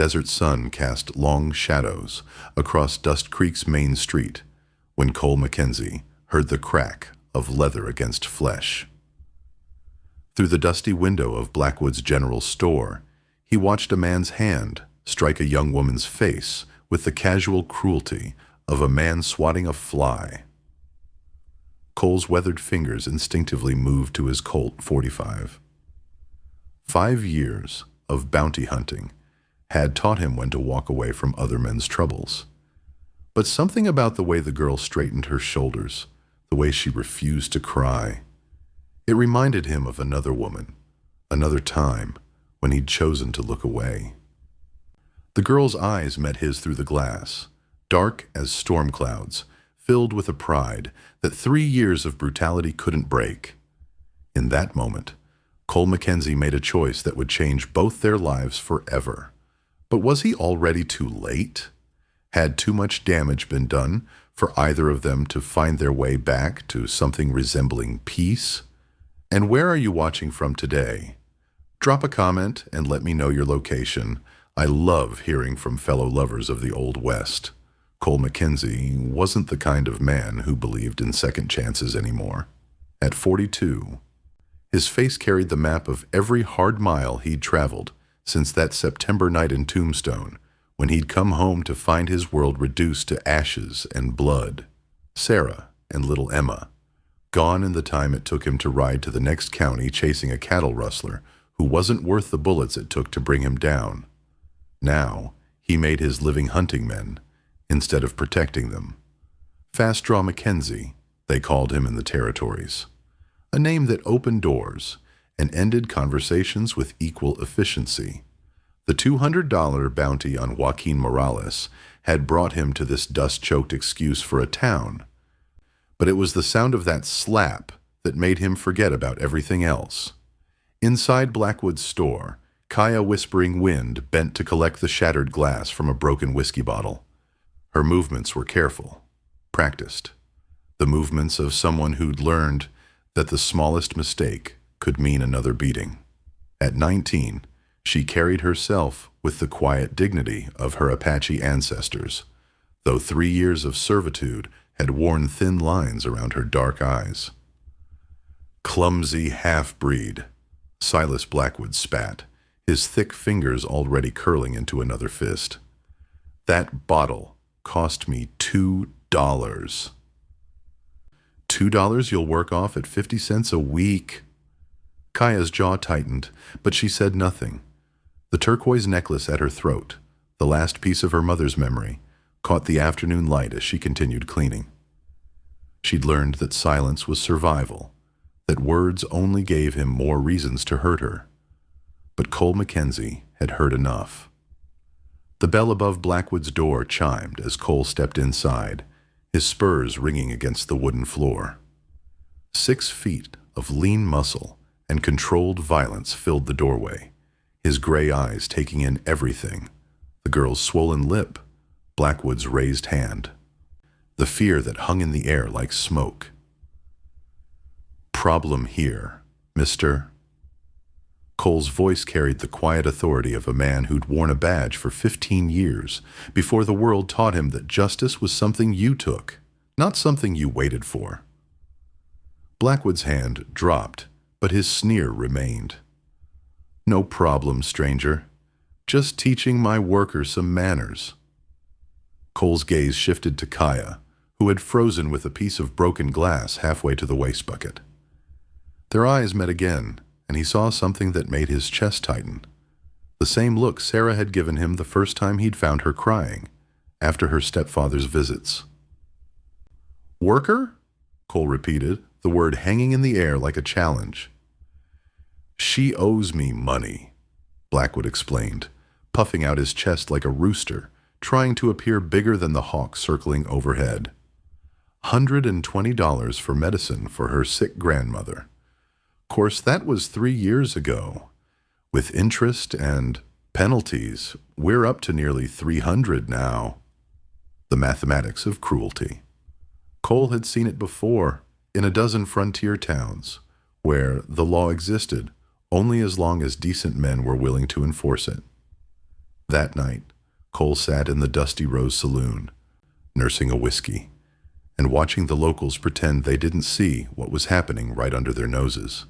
desert sun cast long shadows across Dust Creek's main street when Cole Mackenzie heard the crack of leather against flesh. Through the dusty window of Blackwood's general store, he watched a man's hand strike a young woman's face with the casual cruelty of a man swatting a fly. Cole's weathered fingers instinctively moved to his Colt .45. 5 years of bounty hunting had taught him when to walk away from other men's troubles. But something about the way the girl straightened her shoulders, the way she refused to cry, it reminded him of another woman, another time when he'd chosen to look away. The girl's eyes met his through the glass, dark as storm clouds, filled with a pride that 3 years of brutality couldn't break. In that moment, Cole Mackenzie made a choice that would change both their lives forever. But was he already too late? Had too much damage been done for either of them to find their way back to something resembling peace? And where are you watching from today? Drop a comment and let me know your location. I love hearing from fellow lovers of the Old West. Cole Mackenzie wasn't the kind of man who believed in second chances anymore. At 42, his face carried the map of every hard mile he'd traveled since that September night in Tombstone, when he'd come home to find his world reduced to ashes and blood. Sarah and little Emma, gone in the time it took him to ride to the next county chasing a cattle rustler who wasn't worth the bullets it took to bring him down. Now, he made his living hunting men, instead of protecting them. Fast Draw Mackenzie, they called him in the territories. A name that opened doors and ended conversations with equal efficiency. The $200 bounty on Joaquin Morales had brought him to this dust-choked excuse for a town. But it was the sound of that slap that made him forget about everything else. Inside Blackwood's store, Kaya Whispering Wind bent to collect the shattered glass from a broken whiskey bottle. Her movements were careful, practiced. The movements of someone who'd learned that the smallest mistake could mean another beating. At 19, she carried herself with the quiet dignity of her Apache ancestors, though 3 years of servitude had worn thin lines around her dark eyes. Clumsy half-breed, Silas Blackwood spat, his thick fingers already curling into another fist. That bottle cost me $2. $2 you'll work off at 50 cents a week. Kaya's jaw tightened, but she said nothing. The turquoise necklace at her throat, the last piece of her mother's memory, caught the afternoon light as she continued cleaning. She'd learned that silence was survival, that words only gave him more reasons to hurt her. But Cole Mackenzie had heard enough. The bell above Blackwood's door chimed as Cole stepped inside, his spurs ringing against the wooden floor. 6 feet of lean muscle and controlled violence filled the doorway, his gray eyes taking in everything: the girl's swollen lip, Blackwood's raised hand, the fear that hung in the air like smoke. "Problem here, mister." Cole's voice carried the quiet authority of a man who'd worn a badge for 15 years before the world taught him that justice was something you took, not something you waited for. Blackwood's hand dropped, but his sneer remained. "No problem, stranger. Just teaching my worker some manners." Cole's gaze shifted to Kaya, who had frozen with a piece of broken glass halfway to the waste bucket. Their eyes met again, and he saw something that made his chest tighten. The same look Sarah had given him the first time he'd found her crying, after her stepfather's visits. "Worker?" Cole repeated, the word hanging in the air like a challenge. "She owes me money," Blackwood explained, puffing out his chest like a rooster, trying to appear bigger than the hawk circling overhead. $120 for medicine for her sick grandmother. Course, that was 3 years ago. With interest and penalties, we're up to nearly 300 now. The mathematics of cruelty. Cole had seen it before in a dozen frontier towns, where the law existed only as long as decent men were willing to enforce it. That night, Cole sat in the Dusty Rose Saloon, nursing a whiskey, and watching the locals pretend they didn't see what was happening right under their noses.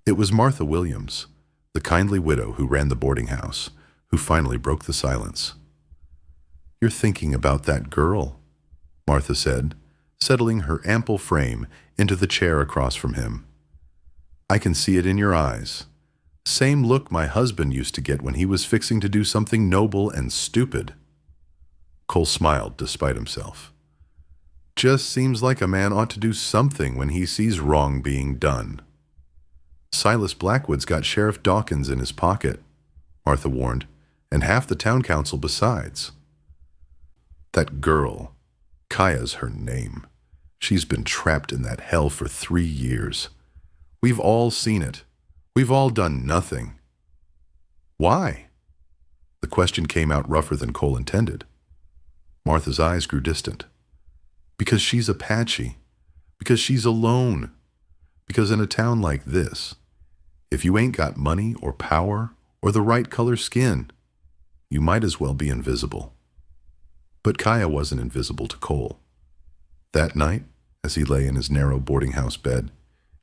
It was Martha Williams, the kindly widow who ran the boarding house, who finally broke the silence. "You're thinking about that girl," Martha said, settling her ample frame into the chair across from him. "I can see it in your eyes. Same look my husband used to get when he was fixing to do something noble and stupid." Cole smiled despite himself. "Just seems like a man ought to do something when he sees wrong being done." "Silas Blackwood's got Sheriff Dawkins in his pocket," Martha warned, "and half the town council besides." "That girl, Kaya's her name. She's been trapped in that hell for 3 years. We've all seen it. We've all done nothing." "Why?" The question came out rougher than Cole intended. Martha's eyes grew distant. "Because she's Apache. Because she's alone. Because in a town like this, if you ain't got money or power or the right color skin, you might as well be invisible." But Kaya wasn't invisible to Cole. That night, as he lay in his narrow boarding house bed,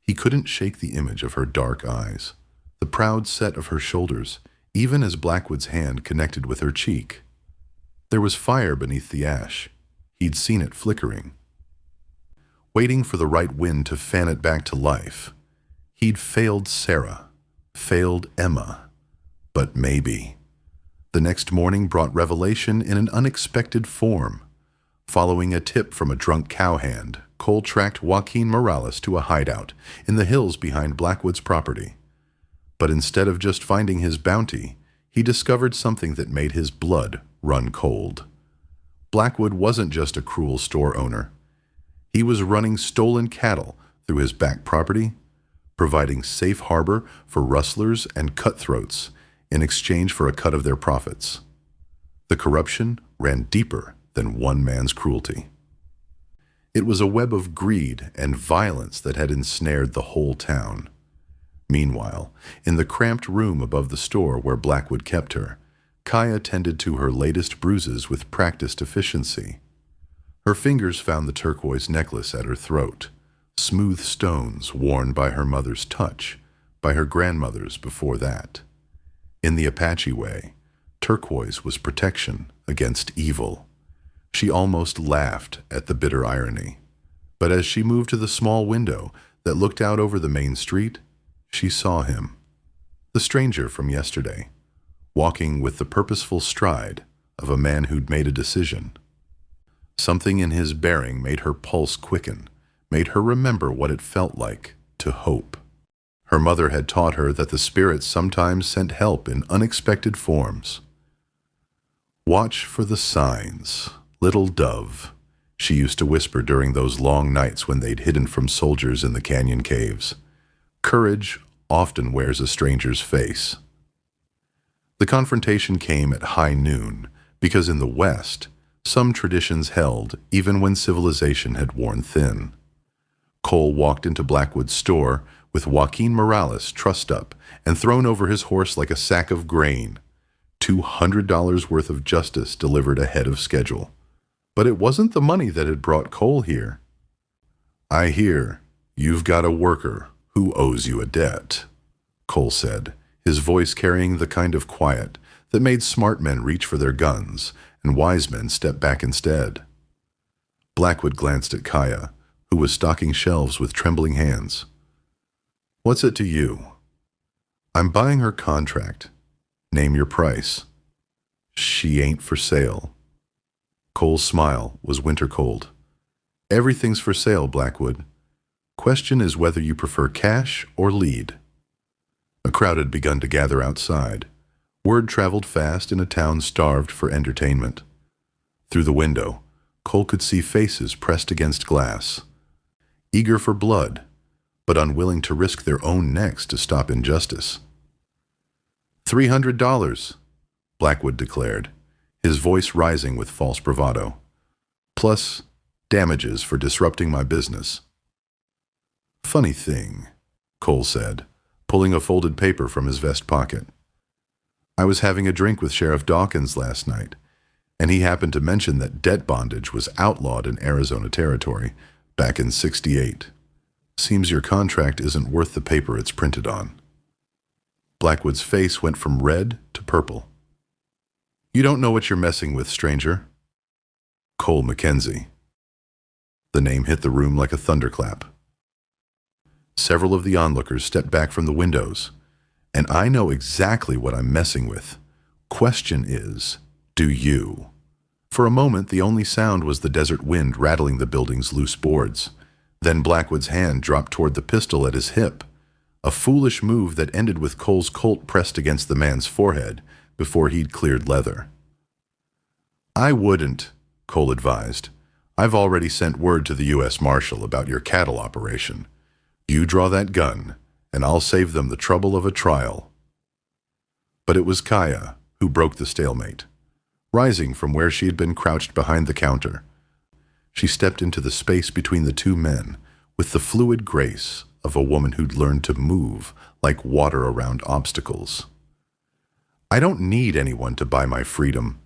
he couldn't shake the image of her dark eyes, the proud set of her shoulders, even as Blackwood's hand connected with her cheek. There was fire beneath the ash. He'd seen it flickering, waiting for the right wind to fan it back to life. He'd failed Sarah, failed Emma, but maybe. The next morning brought revelation in an unexpected form. Following a tip from a drunk cowhand, Cole tracked Joaquin Morales to a hideout in the hills behind Blackwood's property. But instead of just finding his bounty, he discovered something that made his blood run cold. Blackwood wasn't just a cruel store owner. He was running stolen cattle through his back property, providing safe harbor for rustlers and cutthroats in exchange for a cut of their profits. The corruption ran deeper than one man's cruelty. It was a web of greed and violence that had ensnared the whole town. Meanwhile, in the cramped room above the store where Blackwood kept her, Kaya tended to her latest bruises with practiced efficiency. Her fingers found the turquoise necklace at her throat, smooth stones worn by her mother's touch, by her grandmother's before that. In the Apache way, turquoise was protection against evil. She almost laughed at the bitter irony. But as she moved to the small window that looked out over the main street, she saw him, the stranger from yesterday, walking with the purposeful stride of a man who'd made a decision. Something in his bearing made her pulse quicken, made her remember what it felt like to hope. Her mother had taught her that the spirits sometimes sent help in unexpected forms. "Watch for the signs, little dove," she used to whisper during those long nights when they'd hidden from soldiers in the canyon caves. "Courage often wears a stranger's face." The confrontation came at high noon, because in the West, some traditions held even when civilization had worn thin. Cole walked into Blackwood's store with Joaquin Morales trussed up and thrown over his horse like a sack of grain. $200 worth of justice delivered ahead of schedule. But it wasn't the money that had brought Cole here. "I hear you've got a worker who owes you a debt," Cole said, his voice carrying the kind of quiet that made smart men reach for their guns and wise men step back instead. Blackwood glanced at Kaya, who was stocking shelves with trembling hands. "What's it to you?" "I'm buying her contract. Name your price." "She ain't for sale." Cole's smile was winter cold. "Everything's for sale, Blackwood. Question is whether you prefer cash or lead." A crowd had begun to gather outside. Word traveled fast in a town starved for entertainment. Through the window, Cole could see faces pressed against glass, eager for blood, but unwilling to risk their own necks to stop injustice. $300, Blackwood declared, his voice rising with false bravado. "Plus damages for disrupting my business." "Funny thing," Cole said, pulling a folded paper from his vest pocket. I was having a drink with Sheriff Dawkins last night, and he happened to mention that debt bondage was outlawed in Arizona territory back in '68. Seems your contract isn't worth the paper it's printed on. Blackwood's face went from red to purple. You don't know what you're messing with, stranger. Cole Mackenzie. The name hit the room like a thunderclap. Several of the onlookers stepped back from the windows, and I know exactly what I'm messing with. Question is, do you? For a moment, the only sound was the desert wind rattling the building's loose boards. Then Blackwood's hand dropped toward the pistol at his hip, a foolish move that ended with Cole's Colt pressed against the man's forehead before he'd cleared leather. I wouldn't, Cole advised. I've already sent word to the U.S. Marshal about your cattle operation. You draw that gun, and I'll save them the trouble of a trial. But it was Kaya who broke the stalemate. Rising from where she had been crouched behind the counter, she stepped into the space between the two men with the fluid grace of a woman who'd learned to move like water around obstacles. I don't need anyone to buy my freedom,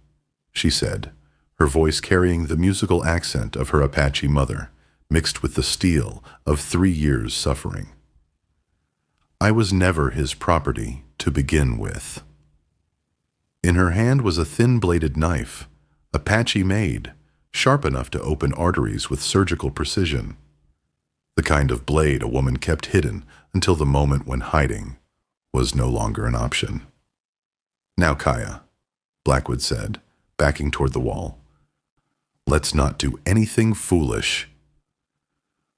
she said, her voice carrying the musical accent of her Apache mother, mixed with the steel of 3 years' suffering. I was never his property to begin with. In her hand was a thin-bladed knife, Apache-made, sharp enough to open arteries with surgical precision. The kind of blade a woman kept hidden until the moment when hiding was no longer an option. Now, Kaya, Blackwood said, backing toward the wall. Let's not do anything foolish.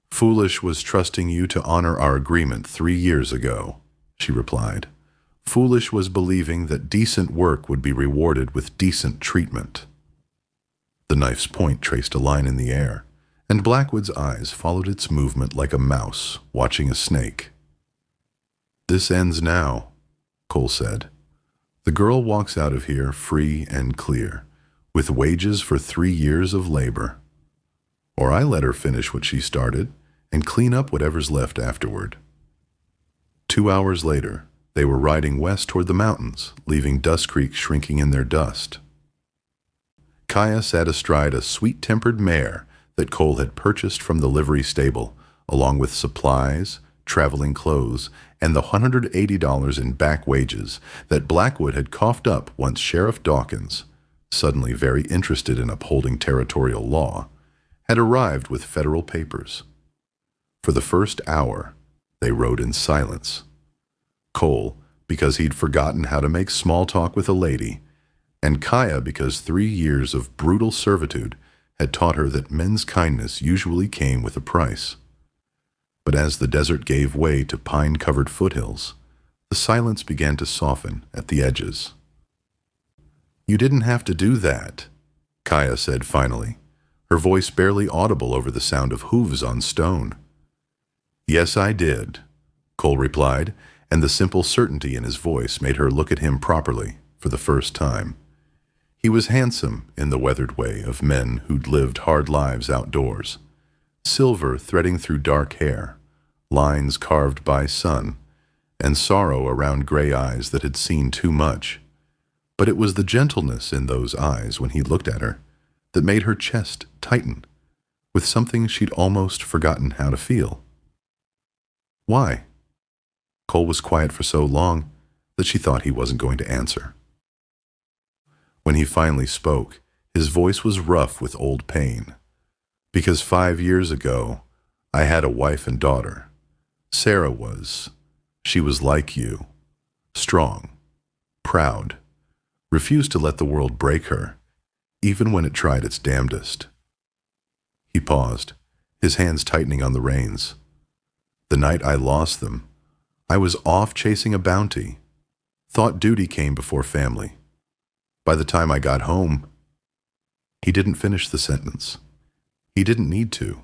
Foolish was trusting you to honor our agreement 3 years ago, she replied. Foolish was believing that decent work would be rewarded with decent treatment. The knife's point traced a line in the air, and Blackwood's eyes followed its movement like a mouse watching a snake. This ends now, Cole said. The girl walks out of here free and clear, with wages for 3 years of labor. Or I let her finish what she started and clean up whatever's left afterward. 2 hours later, they were riding west toward the mountains, leaving Dust Creek shrinking in their dust. Kaya sat astride a sweet-tempered mare that Cole had purchased from the livery stable, along with supplies, traveling clothes, and the $180 in back wages that Blackwood had coughed up once Sheriff Dawkins, suddenly very interested in upholding territorial law, had arrived with federal papers. For the first hour, they rode in silence. Cole, because he'd forgotten how to make small talk with a lady, and Kaya because 3 years of brutal servitude had taught her that men's kindness usually came with a price. But as the desert gave way to pine-covered foothills, the silence began to soften at the edges. You didn't have to do that, Kaya said finally, her voice barely audible over the sound of hooves on stone. Yes, I did, Cole replied, and the simple certainty in his voice made her look at him properly for the first time. He was handsome in the weathered way of men who'd lived hard lives outdoors, silver threading through dark hair, lines carved by sun, and sorrow around gray eyes that had seen too much. But it was the gentleness in those eyes when he looked at her that made her chest tighten with something she'd almost forgotten how to feel. Why? Cole was quiet for so long that she thought he wasn't going to answer. When he finally spoke, his voice was rough with old pain. Because 5 years ago, I had a wife and daughter. Sarah was. She was like you. Strong. Proud. Refused to let the world break her, even when it tried its damnedest. He paused, his hands tightening on the reins. The night I lost them, I was off chasing a bounty. Thought duty came before family. By the time I got home, he didn't finish the sentence. He didn't need to.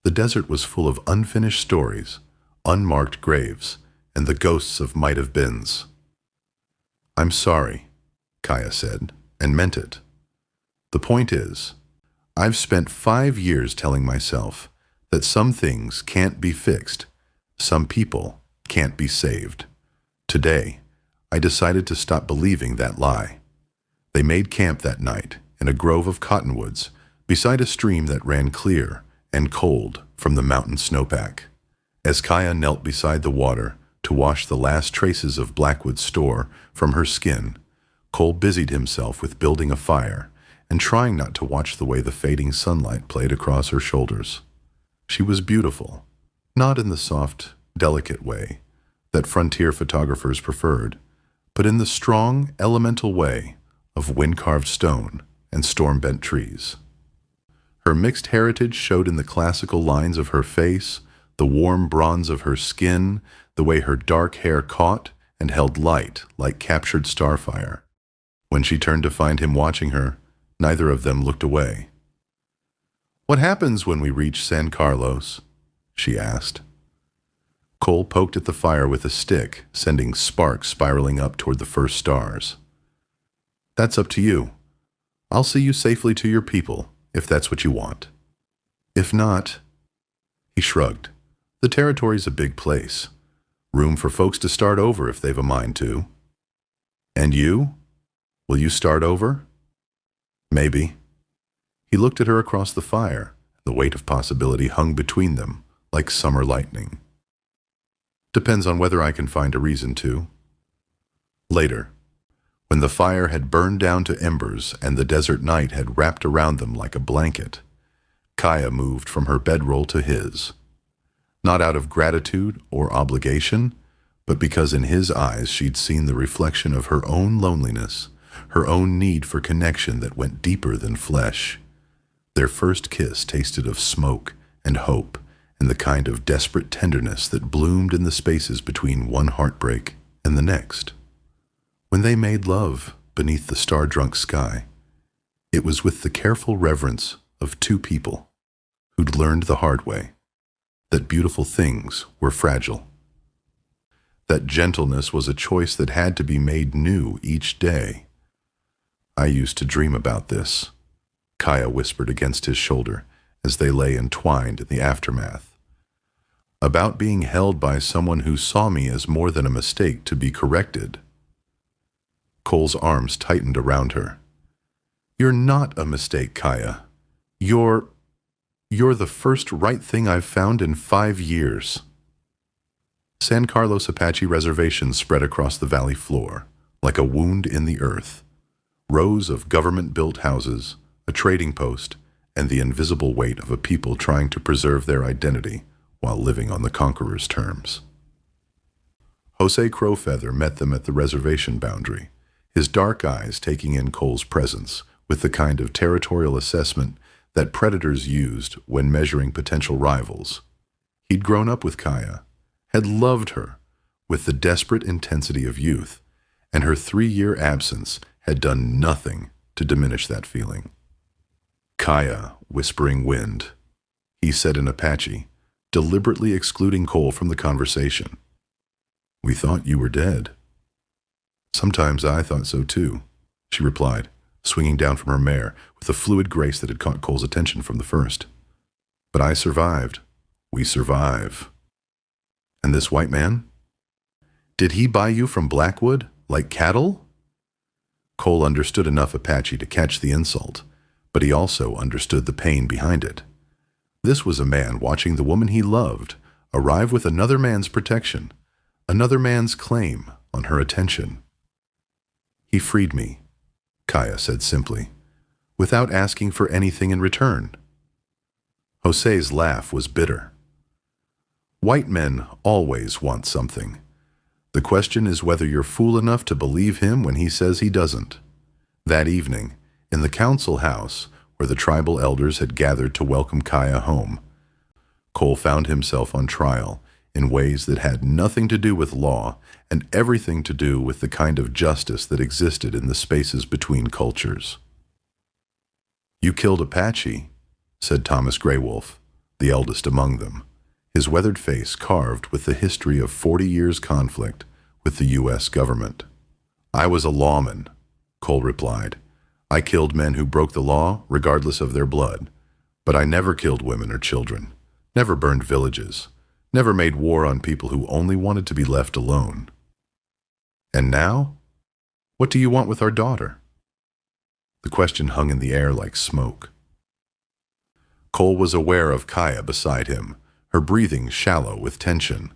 The desert was full of unfinished stories, unmarked graves, and the ghosts of might-have-beens. I'm sorry, Kaya said, and meant it. The point is, I've spent 5 years telling myself that some things can't be fixed, some people can't be saved. Today, I decided to stop believing that lie. They made camp that night in a grove of cottonwoods beside a stream that ran clear and cold from the mountain snowpack. As Kaya knelt beside the water to wash the last traces of Blackwood's store from her skin, Cole busied himself with building a fire and trying not to watch the way the fading sunlight played across her shoulders. She was beautiful, not in the soft, delicate way that frontier photographers preferred, but in the strong, elemental way of wind-carved stone and storm-bent trees. Her mixed heritage showed in the classical lines of her face, the warm bronze of her skin, the way her dark hair caught and held light like captured starfire. When she turned to find him watching her, neither of them looked away. "What happens when we reach San Carlos?" she asked. Cole poked at the fire with a stick, sending sparks spiraling up toward the first stars. "That's up to you. I'll see you safely to your people, if that's what you want. If not," he shrugged, "the territory's a big place. Room for folks to start over if they've a mind to." "And you? Will you start over?" "Maybe." He looked at her across the fire. The weight of possibility hung between them like summer lightning. "Depends on whether I can find a reason to." Later, when the fire had burned down to embers and the desert night had wrapped around them like a blanket, Kaya moved from her bedroll to his. Not out of gratitude or obligation, but because in his eyes she'd seen the reflection of her own loneliness, her own need for connection that went deeper than flesh. Their first kiss tasted of smoke and hope and the kind of desperate tenderness that bloomed in the spaces between one heartbreak and the next. When they made love beneath the star-drunk sky, it was with the careful reverence of two people who'd learned the hard way that beautiful things were fragile. That gentleness was a choice that had to be made new each day. "I used to dream about this," Kaya whispered against his shoulder as they lay entwined in the aftermath. "About being held by someone who saw me as more than a mistake to be corrected." Cole's arms tightened around her. "You're not a mistake, Kaya. You're the first right thing I've found in 5 years." San Carlos Apache Reservation spread across the valley floor, like a wound in the earth. Rows of government-built houses, a trading post, and the invisible weight of a people trying to preserve their identity while living on the conqueror's terms. Jose Crowfeather met them at the reservation boundary, his dark eyes taking in Cole's presence with the kind of territorial assessment that predators used when measuring potential rivals. He'd grown up with Kaya, had loved her with the desperate intensity of youth, and her 3-year absence had done nothing to diminish that feeling. "Kaya, whispering wind," he said in Apache, deliberately excluding Cole from the conversation. "We thought you were dead." "Sometimes I thought so too," she replied, swinging down from her mare with a fluid grace that had caught Cole's attention from the first. "But I survived. We survive." "And this white man? Did he buy you from Blackwood, like cattle?" Cole understood enough Apache to catch the insult, but he also understood the pain behind it. This was a man watching the woman he loved arrive with another man's protection, another man's claim on her attention. "He freed me," Kaya said simply, "without asking for anything in return." Jose's laugh was bitter. "White men always want something. The question is whether you're fool enough to believe him when he says he doesn't." That evening, in the council house where the tribal elders had gathered to welcome Kaya home, Cole found himself on trial in ways that had nothing to do with law and everything to do with the kind of justice that existed in the spaces between cultures. "You killed Apache," said Thomas Greywolf, the eldest among them, his weathered face carved with the history of 40 years' conflict with the U.S. government. "I was a lawman," Cole replied. "I killed men who broke the law, regardless of their blood. But I never killed women or children, never burned villages, never made war on people who only wanted to be left alone." And now? What do you want with our daughter? The question hung in the air like smoke. Cole was aware of Kaya beside him, her breathing shallow with tension.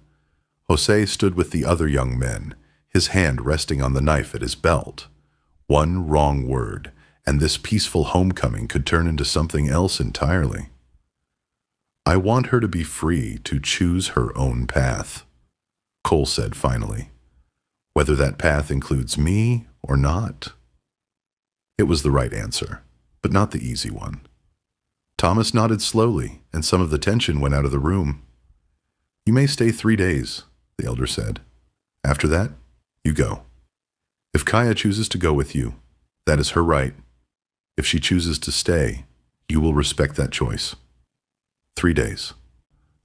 Jose stood with the other young men, his hand resting on the knife at his belt. One wrong word, and this peaceful homecoming could turn into something else entirely. I want her to be free to choose her own path, Cole said finally, whether that path includes me or not. It was the right answer, but not the easy one. Thomas nodded slowly, and some of the tension went out of the room. You may stay 3 days, the elder said. After that, you go. If Kaya chooses to go with you, that is her right. If she chooses to stay, you will respect that choice. 3 days.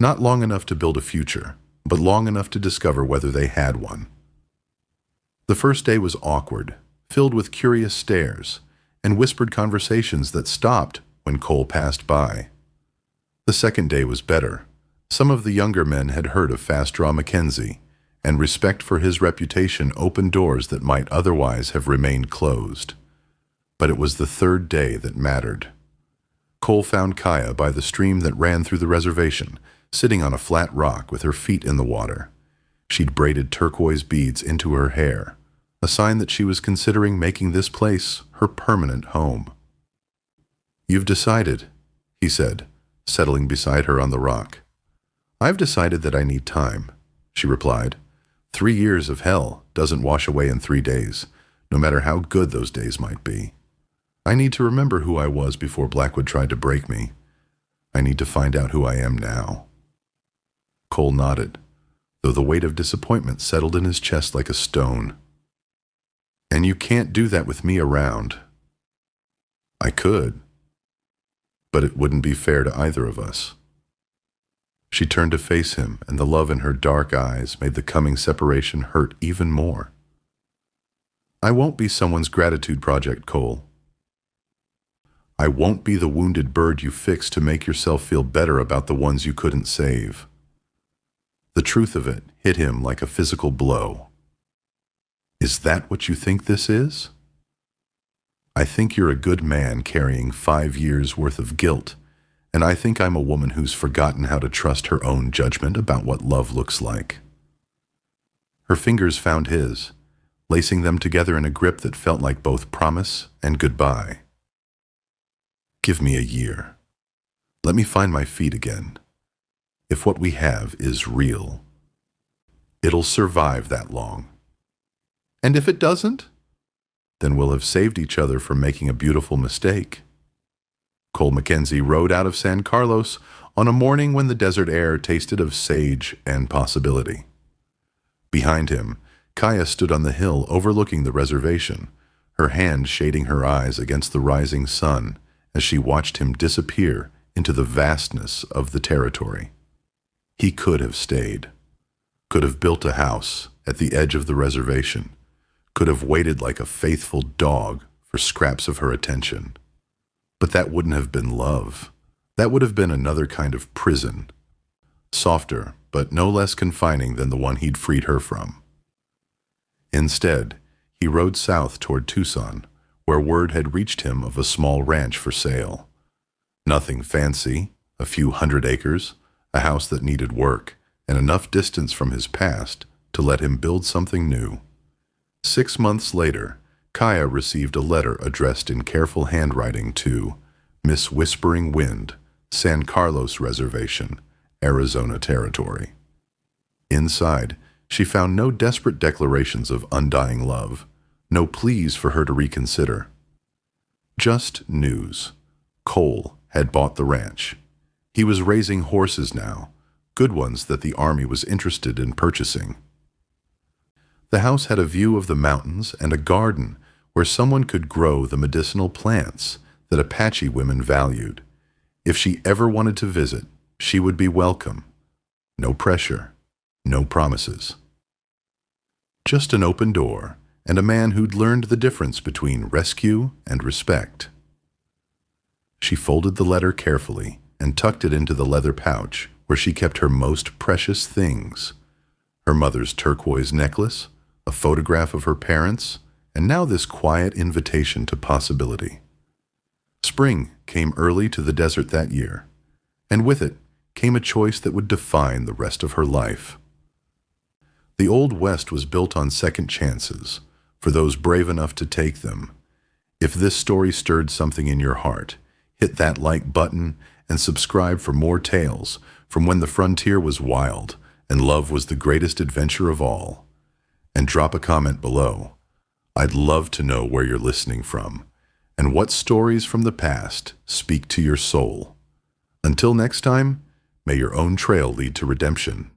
Not long enough to build a future, but long enough to discover whether they had one. The first day was awkward, filled with curious stares and whispered conversations that stopped when Cole passed by. The second day was better. Some of the younger men had heard of Fast Draw Mackenzie, and respect for his reputation opened doors that might otherwise have remained closed. But it was the third day that mattered. Cole found Kaya by the stream that ran through the reservation, sitting on a flat rock with her feet in the water. She'd braided turquoise beads into her hair, a sign that she was considering making this place her permanent home. You've decided, he said, settling beside her on the rock. I've decided that I need time, she replied. 3 years of hell doesn't wash away in 3 days, no matter how good those days might be. I need to remember who I was before Blackwood tried to break me. I need to find out who I am now. Cole nodded, though the weight of disappointment settled in his chest like a stone. And you can't do that with me around. I could, but it wouldn't be fair to either of us. She turned to face him, and the love in her dark eyes made the coming separation hurt even more. I won't be someone's gratitude project, Cole. I won't be the wounded bird you fixed to make yourself feel better about the ones you couldn't save. The truth of it hit him like a physical blow. Is that what you think this is? I think you're a good man carrying 5 years' worth of guilt, and I think I'm a woman who's forgotten how to trust her own judgment about what love looks like. Her fingers found his, lacing them together in a grip that felt like both promise and goodbye. Give me a year. Let me find my feet again. If what we have is real, it'll survive that long. And if it doesn't, then we'll have saved each other from making a beautiful mistake. Cole Mackenzie rode out of San Carlos on a morning when the desert air tasted of sage and possibility. Behind him, Kaya stood on the hill overlooking the reservation, her hand shading her eyes against the rising sun as she watched him disappear into the vastness of the territory. He could have stayed, could have built a house at the edge of the reservation, could have waited like a faithful dog for scraps of her attention. But that wouldn't have been love. That would have been another kind of prison, softer but no less confining than the one he'd freed her from. Instead, he rode south toward Tucson, where word had reached him of a small ranch for sale. Nothing fancy, a few 100 acres, a house that needed work, and enough distance from his past to let him build something new. 6 months later, Kaya received a letter addressed in careful handwriting to Miss Whispering Wind, San Carlos Reservation, Arizona Territory. Inside, she found no desperate declarations of undying love, no pleas for her to reconsider. Just news. Cole had bought the ranch. He was raising horses now, good ones that the army was interested in purchasing. The house had a view of the mountains and a garden where someone could grow the medicinal plants that Apache women valued. If she ever wanted to visit, she would be welcome. No pressure, no promises. Just an open door and a man who'd learned the difference between rescue and respect. She folded the letter carefully and tucked it into the leather pouch where she kept her most precious things: her mother's turquoise necklace, a photograph of her parents, and now this quiet invitation to possibility. Spring came early to the desert that year, and with it came a choice that would define the rest of her life. The Old West was built on second chances, for those brave enough to take them. If this story stirred something in your heart, hit that like button and subscribe for more tales from when the frontier was wild and love was the greatest adventure of all. And drop a comment below. I'd love to know where you're listening from and what stories from the past speak to your soul. Until next time, may your own trail lead to redemption.